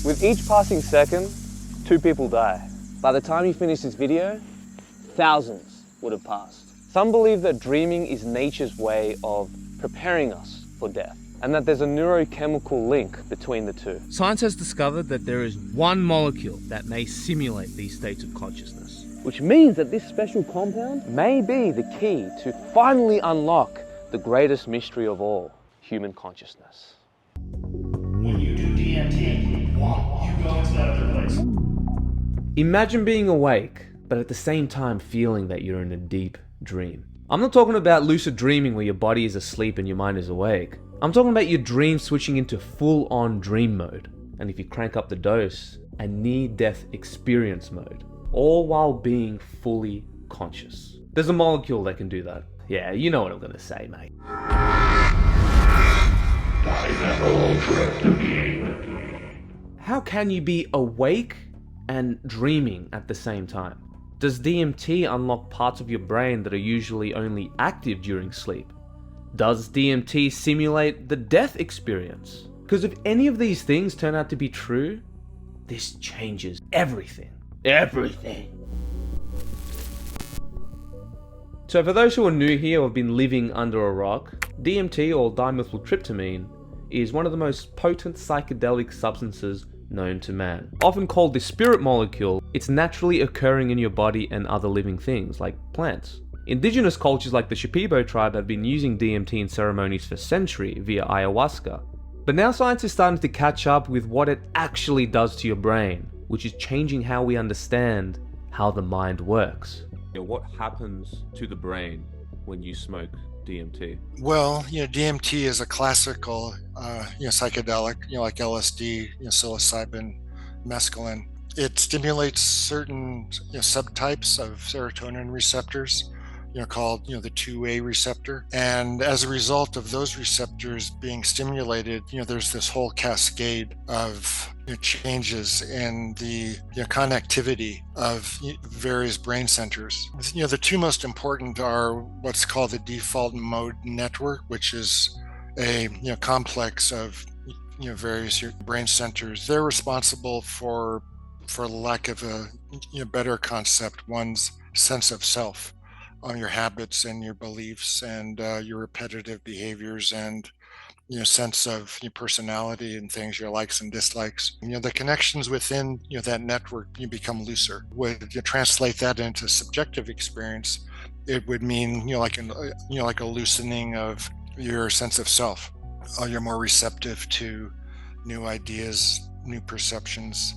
With each passing second, 2 people die. By the time you finish this video, thousands would have passed. Some believe that dreaming is nature's way of preparing us for death, and that there's a neurochemical link between the two. Science has discovered that there is one molecule that may simulate these states of consciousness. Which means that this special compound may be the key to finally unlock the greatest mystery of all, human consciousness. When you do DMT, you go into that other place. Imagine being awake, but at the same time feeling that you're in a deep dream. I'm not talking about lucid dreaming where your body is asleep and your mind is awake. I'm talking about your dream switching into full-on dream mode. And if you crank up the dose, a near-death experience mode, all while being fully conscious. There's a molecule that can do that. Yeah, you know what I'm gonna say, mate. How can you be awake and dreaming at the same time? Does DMT unlock parts of your brain that are usually only active during sleep? Does DMT simulate the death experience? Because if any of these things turn out to be true, this changes everything. Everything. So for those who are new here or have been living under a rock, DMT or dimethyltryptamine is one of the most potent psychedelic substances known to man. Often called the spirit molecule, it's naturally occurring in your body and other living things like plants. Indigenous cultures like the Shipibo tribe have been using DMT in ceremonies for centuries via ayahuasca. But now science is starting to catch up with what it actually does to your brain, which is changing how we understand how the mind works. What happens to the brain when you smoke DMT? Well, DMT is a classical, psychedelic, like LSD, psilocybin, mescaline. It stimulates certain subtypes of serotonin receptors, called the 2A receptor. And as a result of those receptors being stimulated, there's this whole cascade of changes in the connectivity of various brain centers. The 2 most important are what's called the default mode network, which is a complex of various brain centers. They're responsible for lack of a better concept, one's sense of self, on your habits and your beliefs and your repetitive behaviors and sense of your personality and things, your likes and dislikes. The connections within that network become looser. Would you translate that into subjective experience, it would mean like a loosening of your sense of self. You're more receptive to new ideas, new perceptions,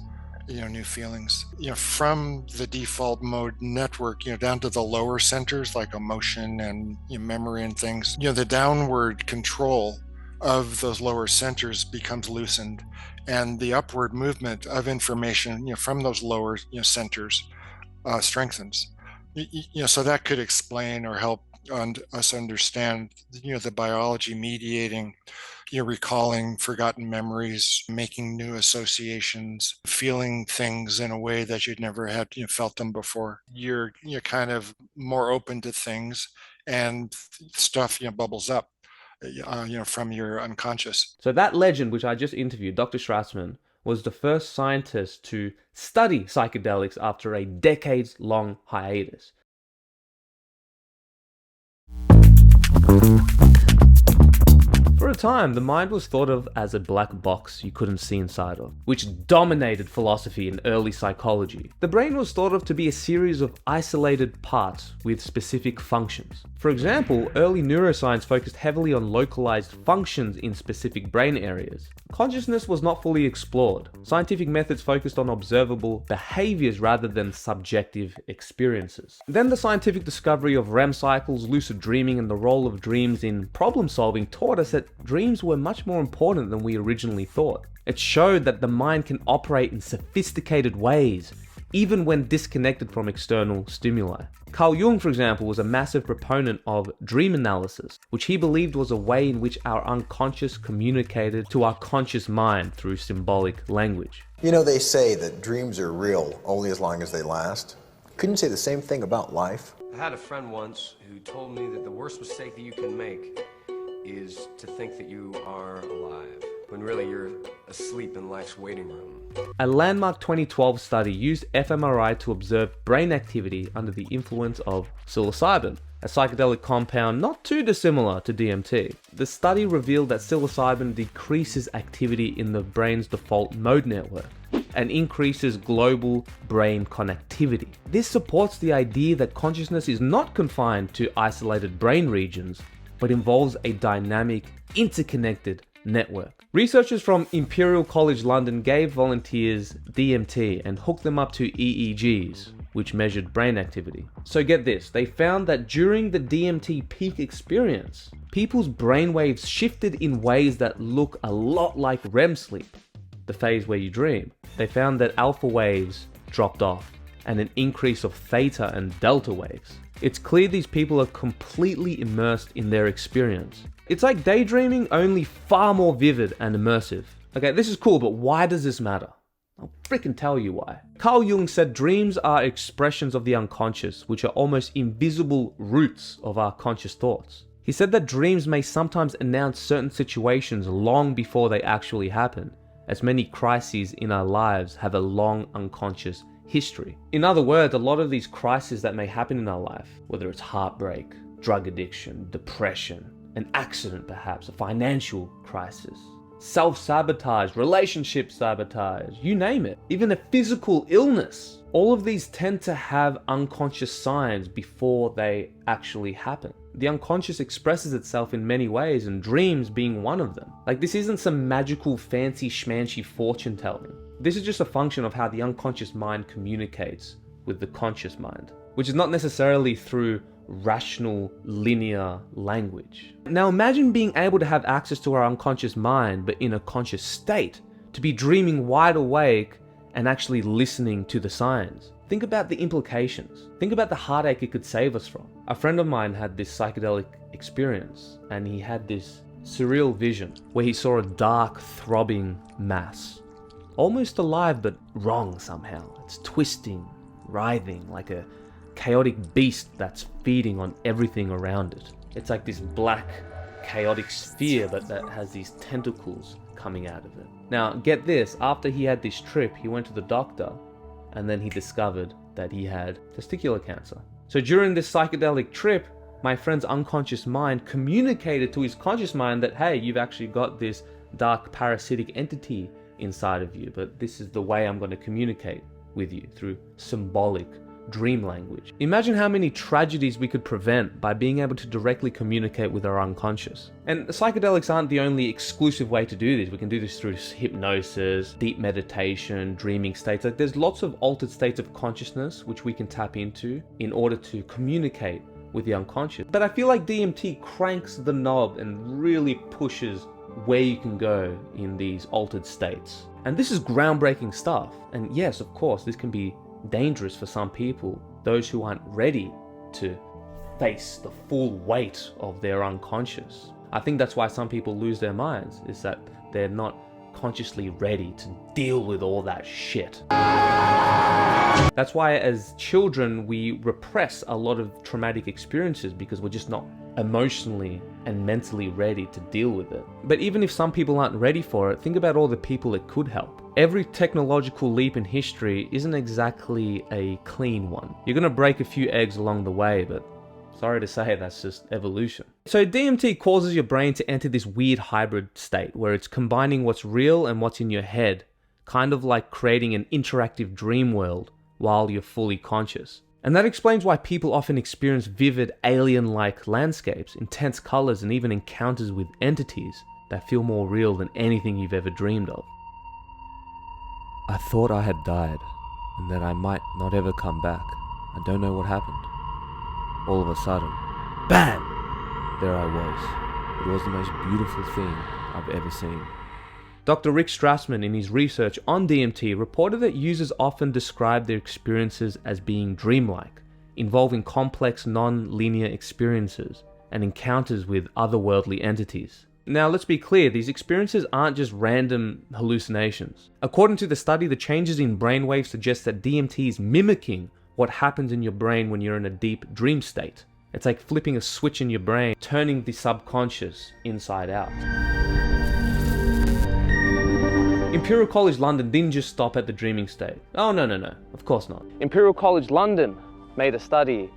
new feelings. From the default mode network, down to the lower centers like emotion and memory and things, the downward control of those lower centers becomes loosened, and the upward movement of information, from those lower centers strengthens. So that could explain or help us understand, the biology mediating recalling forgotten memories, making new associations, feeling things in a way that you'd never had felt them before. You're kind of more open to things, and stuff bubbles up from your unconscious. So that legend which I just interviewed, Dr. Strassman, was the first scientist to study psychedelics after a decades-long hiatus. For a time, the mind was thought of as a black box you couldn't see inside of, which dominated philosophy and early psychology. The brain was thought of to be a series of isolated parts with specific functions. For example, early neuroscience focused heavily on localized functions in specific brain areas. Consciousness was not fully explored. Scientific methods focused on observable behaviors rather than subjective experiences. Then the scientific discovery of REM cycles, lucid dreaming, and the role of dreams in problem solving taught us that dreams were much more important than we originally thought. It showed that the mind can operate in sophisticated ways, even when disconnected from external stimuli. Carl Jung, for example, was a massive proponent of dream analysis, which he believed was a way in which our unconscious communicated to our conscious mind through symbolic language. They say that dreams are real only as long as they last. Couldn't you say the same thing about life? I had a friend once who told me that the worst mistake that you can make is to think that you are alive. when really you're asleep in life's waiting room. A landmark 2012 study used fMRI to observe brain activity under the influence of psilocybin, a psychedelic compound not too dissimilar to DMT. The study revealed that psilocybin decreases activity in the brain's default mode network and increases global brain connectivity. This supports the idea that consciousness is not confined to isolated brain regions, but involves a dynamic, interconnected network. Researchers from Imperial College London gave volunteers DMT and hooked them up to EEGs, which measured brain activity. So get this, they found that during the DMT peak experience, people's brainwaves shifted in ways that look a lot like REM sleep, the phase where you dream. They found that alpha waves dropped off and an increase of theta and delta waves. It's clear these people are completely immersed in their experience. It's like daydreaming, only far more vivid and immersive. Okay, this is cool, but why does this matter? I'll freaking tell you why. Carl Jung said dreams are expressions of the unconscious, which are almost invisible roots of our conscious thoughts. He said that dreams may sometimes announce certain situations long before they actually happen, as many crises in our lives have a long unconscious history. In other words, a lot of these crises that may happen in our life, whether it's heartbreak, drug addiction, depression, an accident perhaps, a financial crisis, self-sabotage, relationship sabotage, you name it, even a physical illness. All of these tend to have unconscious signs before they actually happen. The unconscious expresses itself in many ways, and dreams being one of them. Like, this isn't some magical fancy schmancy fortune telling. This is just a function of how the unconscious mind communicates with the conscious mind, which is not necessarily through rational, linear language. Now imagine being able to have access to our unconscious mind, but in a conscious state, to be dreaming wide awake and actually listening to the signs. Think about the implications. Think about the heartache it could save us from. A friend of mine had this psychedelic experience, and he had this surreal vision where he saw a dark, throbbing mass. Almost alive, but wrong somehow. It's twisting, writhing, like a chaotic beast that's feeding on everything around it. It's like this black, chaotic sphere, but that has these tentacles coming out of it. Now, get this, after he had this trip, he went to the doctor, and then he discovered that he had testicular cancer. So during this psychedelic trip, my friend's unconscious mind communicated to his conscious mind that, hey, you've actually got this dark parasitic entity inside of you, but this is the way I'm going to communicate with you, through symbolic dream language. Imagine how many tragedies we could prevent by being able to directly communicate with our unconscious. And psychedelics aren't the only exclusive way to do this. We can do this through hypnosis, deep meditation, dreaming states. Like, there's lots of altered states of consciousness which we can tap into in order to communicate with the unconscious. But I feel like DMT cranks the knob and really pushes where you can go in these altered states. And this is groundbreaking stuff. And yes, of course, this can be dangerous for some people, those who aren't ready to face the full weight of their unconscious. I think that's why some people lose their minds, is that they're not consciously ready to deal with all that shit. That's why as children we repress a lot of traumatic experiences, because we're just not emotionally and mentally ready to deal with it. But even if some people aren't ready for it, think about all the people it could help. Every technological leap in history isn't exactly a clean one. You're gonna break a few eggs along the way, but sorry to say, that's just evolution. So DMT causes your brain to enter this weird hybrid state where it's combining what's real and what's in your head, kind of like creating an interactive dream world while you're fully conscious. And that explains why people often experience vivid alien-like landscapes, intense colors, and even encounters with entities that feel more real than anything you've ever dreamed of. I thought I had died, and that I might not ever come back. I don't know what happened. All of a sudden, BAM! There I was. It was the most beautiful thing I've ever seen. Dr. Rick Strassman, in his research on DMT, reported that users often describe their experiences as being dreamlike, involving complex non-linear experiences and encounters with otherworldly entities. Now, let's be clear, these experiences aren't just random hallucinations. According to the study, the changes in brainwaves suggest that DMT is mimicking what happens in your brain when you're in a deep dream state. It's like flipping a switch in your brain, turning the subconscious inside out. Imperial College London didn't just stop at the dreaming state. Oh, no, of course not. Imperial College London made a study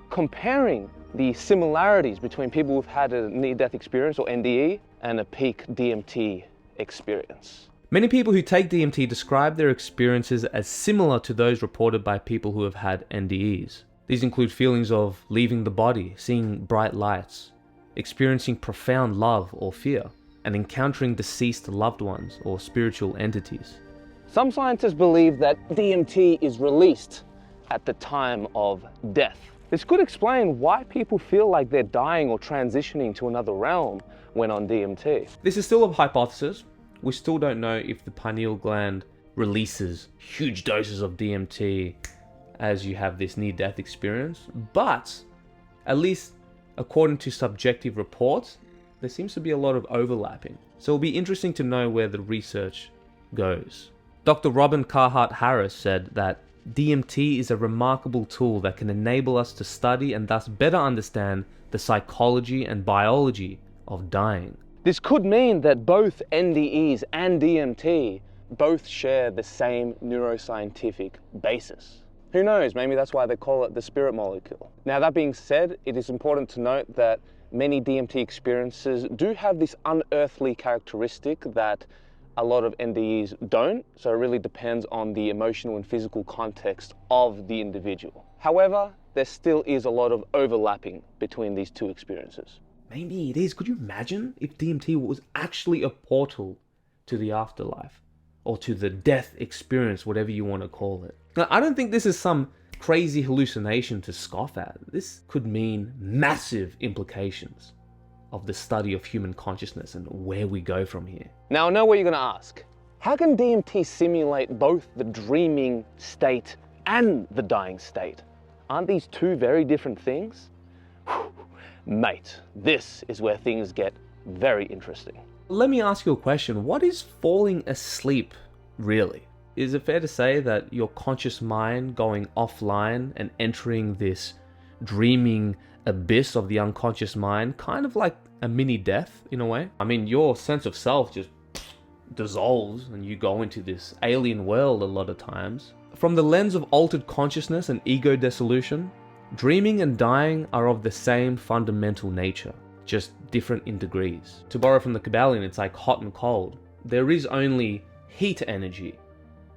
comparing the similarities between people who've had a near-death experience, or NDE, and a peak DMT experience. Many people who take DMT describe their experiences as similar to those reported by people who have had NDEs. These include feelings of leaving the body, seeing bright lights, experiencing profound love or fear, and encountering deceased loved ones or spiritual entities. Some scientists believe that DMT is released at the time of death. This could explain why people feel like they're dying or transitioning to another realm when on DMT. This is still a hypothesis. We still don't know if the pineal gland releases huge doses of DMT as you have this near-death experience, but at least according to subjective reports, there seems to be a lot of overlapping. So it'll be interesting to know where the research goes. Dr. Robin Carhart Harris said that DMT is a remarkable tool that can enable us to study and thus better understand the psychology and biology of dying. This could mean that both NDEs and DMT both share the same neuroscientific basis. Who knows, maybe that's why they call it the spirit molecule. Now, that being said, it is important to note that many DMT experiences do have this unearthly characteristic that a lot of NDEs don't, so it really depends on the emotional and physical context of the individual. However, there still is a lot of overlapping between these two experiences. Maybe it is. Could you imagine if DMT was actually a portal to the afterlife or to the death experience, whatever you want to call it? Now, I don't think this is some crazy hallucination to scoff at. This could mean massive implications of the study of human consciousness and where we go from here. Now, I know what you're going to ask. How can DMT simulate both the dreaming state and the dying state? Aren't these two very different things? Mate, this is where things get very interesting. Let me ask you a question. What is falling asleep really? Is it fair to say that your conscious mind going offline and entering this dreaming abyss of the unconscious mind, kind of like a mini death in a way? I mean, your sense of self just dissolves and you go into this alien world a lot of times. From the lens of altered consciousness and ego dissolution, dreaming and dying are of the same fundamental nature, just different in degrees. To borrow from the Kabbalion, it's like hot and cold. There is only heat energy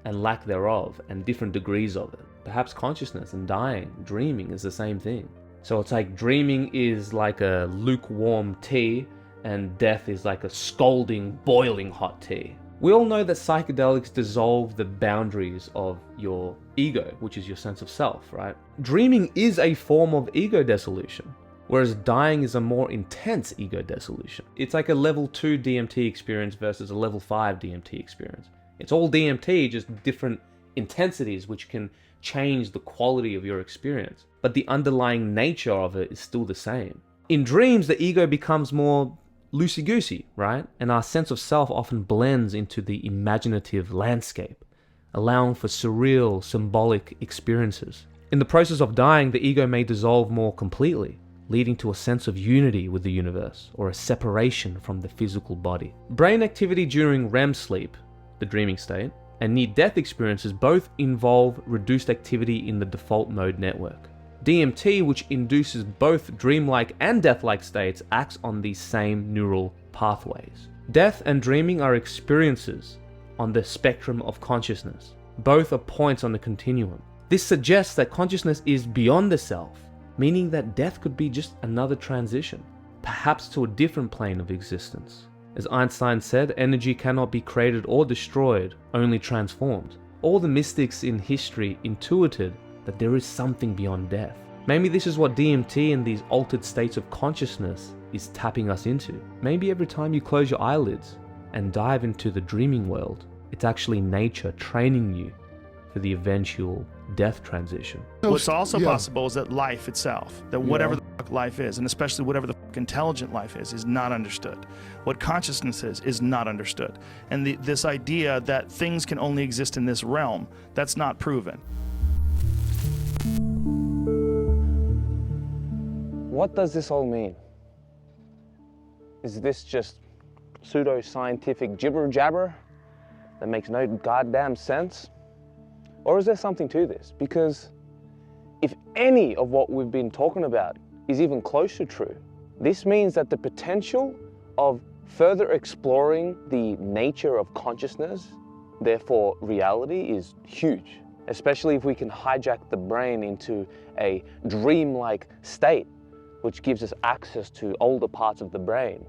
and lack thereof, and different degrees of it. Perhaps consciousness and dying, dreaming is the same thing. So it's like dreaming is like a lukewarm tea, and death is like a scalding, boiling hot tea. We all know that psychedelics dissolve the boundaries of your ego, which is your sense of self, right? Dreaming is a form of ego dissolution, whereas dying is a more intense ego dissolution. It's like a level 2 DMT experience versus a level 5 DMT experience. It's all DMT, just different intensities which can change the quality of your experience. But the underlying nature of it is still the same. In dreams, the ego becomes more loosey-goosey, right? And our sense of self often blends into the imaginative landscape, allowing for surreal, symbolic experiences. In the process of dying, the ego may dissolve more completely, leading to a sense of unity with the universe or a separation from the physical body. Brain activity during REM sleep, the dreaming state, and near-death experiences both involve reduced activity in the default mode network. DMT, which induces both dreamlike and death-like states, acts on these same neural pathways. Death and dreaming are experiences on the spectrum of consciousness. Both are points on the continuum. This suggests that consciousness is beyond the self, meaning that death could be just another transition, perhaps to a different plane of existence. As Einstein said, energy cannot be created or destroyed, only transformed. All the mystics in history intuited that there is something beyond death. Maybe this is what DMT and these altered states of consciousness is tapping us into. Maybe every time you close your eyelids and dive into the dreaming world, it's actually nature training you for the eventual death transition. What's also possible is that life itself, that whatever the fuck life is, and especially whatever the fuck intelligent life is not understood. What consciousness is not understood. And this idea that things can only exist in this realm, that's not proven. What does this all mean? Is this just pseudo-scientific jibber-jabber? that makes no goddamn sense? Or is there something to this? Because if any of what we've been talking about is even close to true, this means that the potential of further exploring the nature of consciousness, therefore reality, is huge. Especially if we can hijack the brain into a dream-like state, which gives us access to older parts of the brain,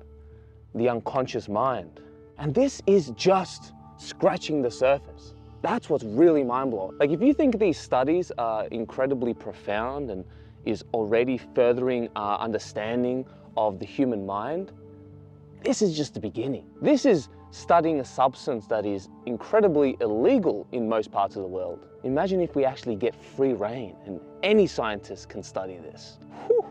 the unconscious mind. And this is just scratching the surface. That's what's really mind-blowing. Like, if you think these studies are incredibly profound and is already furthering our understanding of the human mind, this is just the beginning. This is studying a substance that is incredibly illegal in most parts of the world. Imagine if we actually get free reign and any scientist can study this. Whew.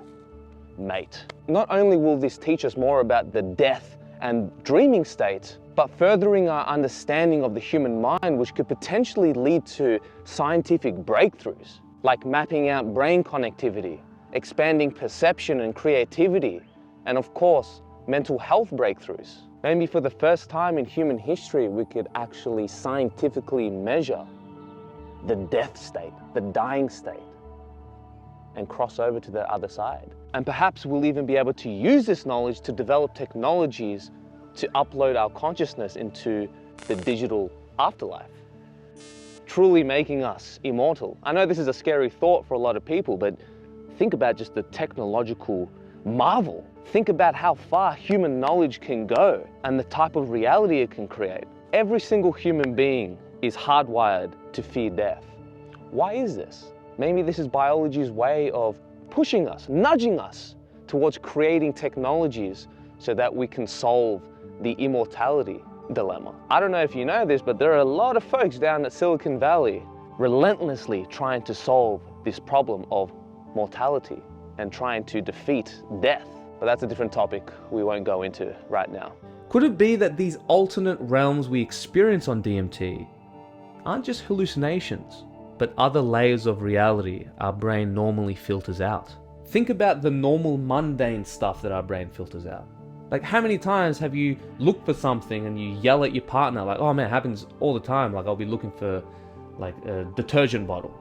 Mate. Not only will this teach us more about the death and dreaming state, but furthering our understanding of the human mind, which could potentially lead to scientific breakthroughs, like mapping out brain connectivity, expanding perception and creativity, and of course, mental health breakthroughs. Maybe for the first time in human history, we could actually scientifically measure the death state, the dying state, and cross over to the other side. And perhaps we'll even be able to use this knowledge to develop technologies to upload our consciousness into the digital afterlife, truly making us immortal. I know this is a scary thought for a lot of people, but think about just the technological marvel. Think about how far human knowledge can go and the type of reality it can create. Every single human being is hardwired to fear death. Why is this? Maybe this is biology's way of pushing us, nudging us towards creating technologies so that we can solve the immortality dilemma. I don't know if you know this, but there are a lot of folks down at Silicon Valley relentlessly trying to solve this problem of mortality and trying to defeat death. But that's a different topic we won't go into right now. Could it be that these alternate realms we experience on DMT aren't just hallucinations, but other layers of reality our brain normally filters out? Think about the normal mundane stuff that our brain filters out. Like, how many times have you looked for something and you yell at your partner, like, oh man, it happens all the time. Like, I'll be looking for like a detergent bottle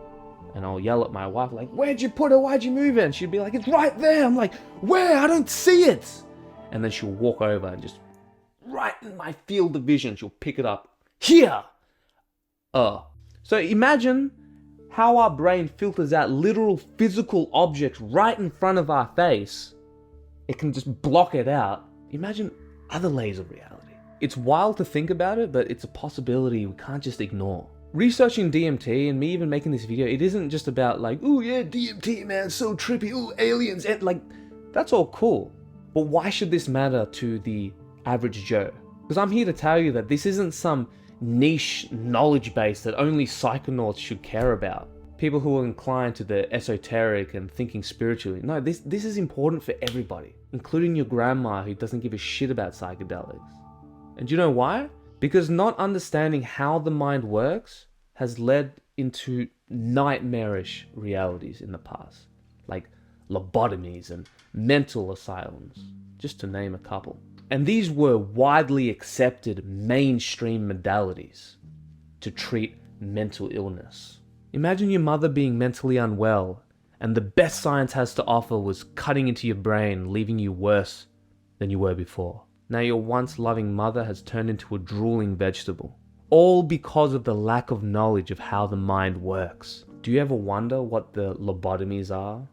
and I'll yell at my wife, like, where'd you put it? Why'd you move it? And she'd be like, it's right there. I'm like, where? I don't see it. And then she'll walk over and just right in my field of vision, she'll pick it up. Here. So imagine how our brain filters out literal physical objects right in front of our face. It can just block it out. Imagine other layers of reality. It's wild to think about it, but it's a possibility we can't just ignore. Researching DMT and me even making this video, it isn't just about like, oh yeah, DMT, man, so trippy, oh, aliens, and like, that's all cool. But why should this matter to the average Joe? Because I'm here to tell you that this isn't some niche knowledge base that only psychonauts should care about. People who are inclined to the esoteric and thinking spiritually. No, this is important for everybody, including your grandma who doesn't give a shit about psychedelics. And do you know why? Because not understanding how the mind works has led into nightmarish realities in the past, like lobotomies and mental asylums, just to name a couple. And these were widely accepted mainstream modalities to treat mental illness. Imagine your mother being mentally unwell and the best science has to offer was cutting into your brain, leaving you worse than you were before. Now your once loving mother has turned into a drooling vegetable. All because of the lack of knowledge of how the mind works. Do you ever wonder what the lobotomies are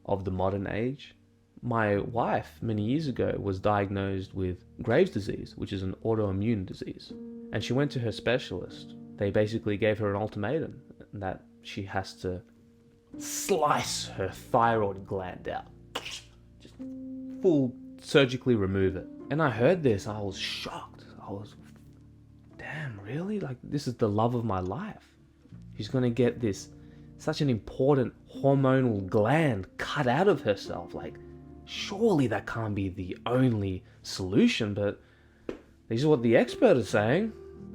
of the modern age? My wife, many years ago, was diagnosed with Graves' disease, which is an autoimmune disease. And she went to her specialist. They basically gave her an ultimatum that she has to slice her thyroid gland out. Just full surgically remove it. And I heard this, I was shocked. I was, damn, really? Like, this is the love of my life. She's gonna get this, such an important hormonal gland cut out of herself. Like, surely that can't be the only solution, but this is what the expert is saying.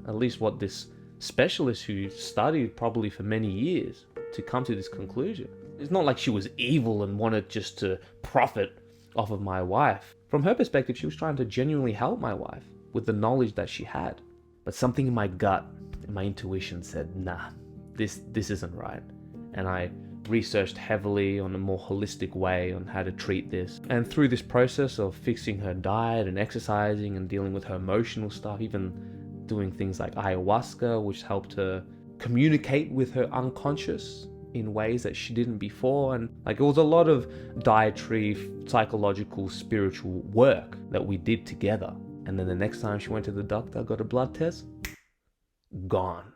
At least what this specialist who studied probably for many years to come to this conclusion. It's not like she was evil and wanted just to profit off of my wife. From her perspective, she was trying to genuinely help my wife with the knowledge that she had. But something in my gut, in my intuition said, nah, this isn't right. And I researched heavily on a more holistic way on how to treat this. And through this process of fixing her diet and exercising and dealing with her emotional stuff, even doing things like ayahuasca, which helped her communicate with her unconscious in ways that she didn't before. And like, it was a lot of dietary, psychological, spiritual work that we did together. And then the next time she went to the doctor, got a blood test, gone.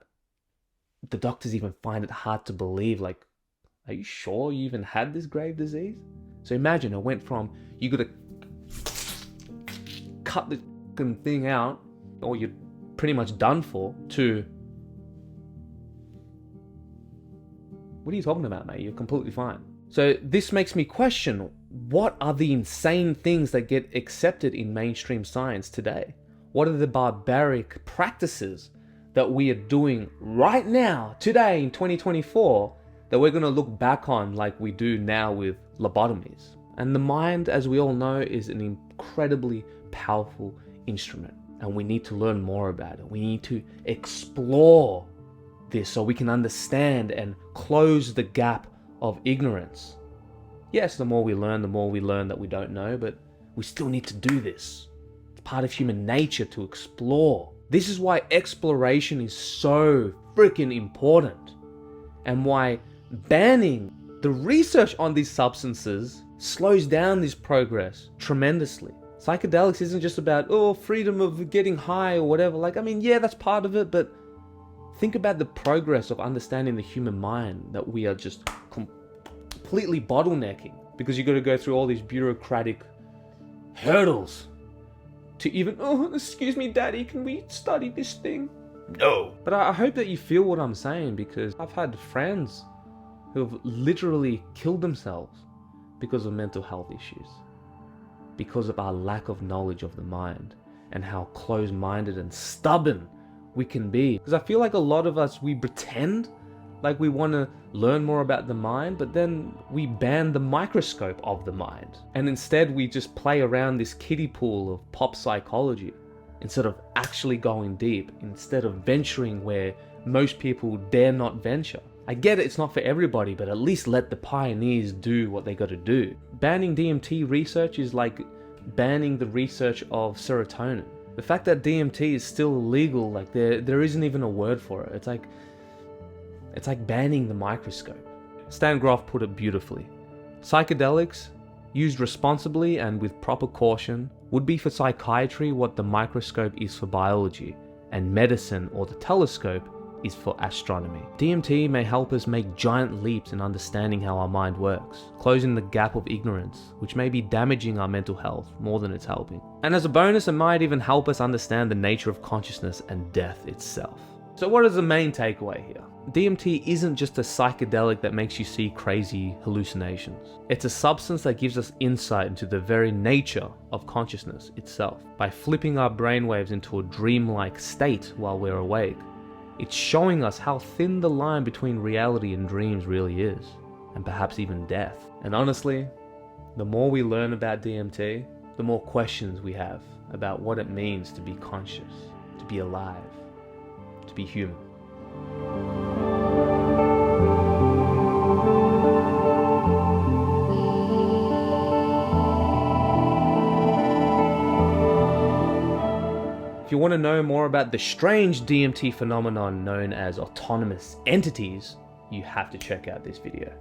The doctors even find it hard to believe, like, are you sure you even had this grave disease? So imagine, it went from, you gotta cut the thing out, or you're pretty much done for, to, what are you talking about, mate? You're completely fine. So this makes me question, what are the insane things that get accepted in mainstream science today? What are the barbaric practices that we are doing right now, today in 2024, that we're going to look back on like we do now with lobotomies? And the mind, as we all know, is an incredibly powerful instrument, and we need to learn more about it. We need to explore this so we can understand and close the gap of ignorance. Yes, the more we learn that we don't know, but we still need to do this. It's part of human nature to explore. This is why exploration is so freaking important, and why banning the research on these substances slows down this progress tremendously. Psychedelics isn't just about, freedom of getting high or whatever. Like, I mean, yeah, that's part of it, but think about the progress of understanding the human mind that we are just completely bottlenecking, because you got to go through all these bureaucratic hurdles to even, excuse me, daddy, can we study this thing? No. But I hope that you feel what I'm saying, because I've had friends who have literally killed themselves because of mental health issues, because of our lack of knowledge of the mind and how close-minded and stubborn we can be. Because I feel like a lot of us, we pretend like we want to learn more about the mind, but then we ban the microscope of the mind, and instead we just play around this kiddie pool of pop psychology instead of actually going deep, instead of venturing where most people dare not venture. I get it, it's not for everybody, but at least let the pioneers do what they got to do. Banning DMT research is like banning the research of serotonin. The fact that DMT is still illegal, like there isn't even a word for it. It's like banning the microscope. Stan Grof put it beautifully. Psychedelics, used responsibly and with proper caution, would be for psychiatry what the microscope is for biology, and medicine or the telescope is for astronomy. DMT may help us make giant leaps in understanding how our mind works, closing the gap of ignorance, which may be damaging our mental health more than it's helping. And as a bonus, it might even help us understand the nature of consciousness and death itself. So what is the main takeaway here? DMT isn't just a psychedelic that makes you see crazy hallucinations. It's a substance that gives us insight into the very nature of consciousness itself. By flipping our brainwaves into a dreamlike state while we're awake, it's showing us how thin the line between reality and dreams really is, and perhaps even death. And honestly, the more we learn about DMT, the more questions we have about what it means to be conscious, to be alive, to be human. If you want to know more about the strange DMT phenomenon known as autonomous entities, you have to check out this video.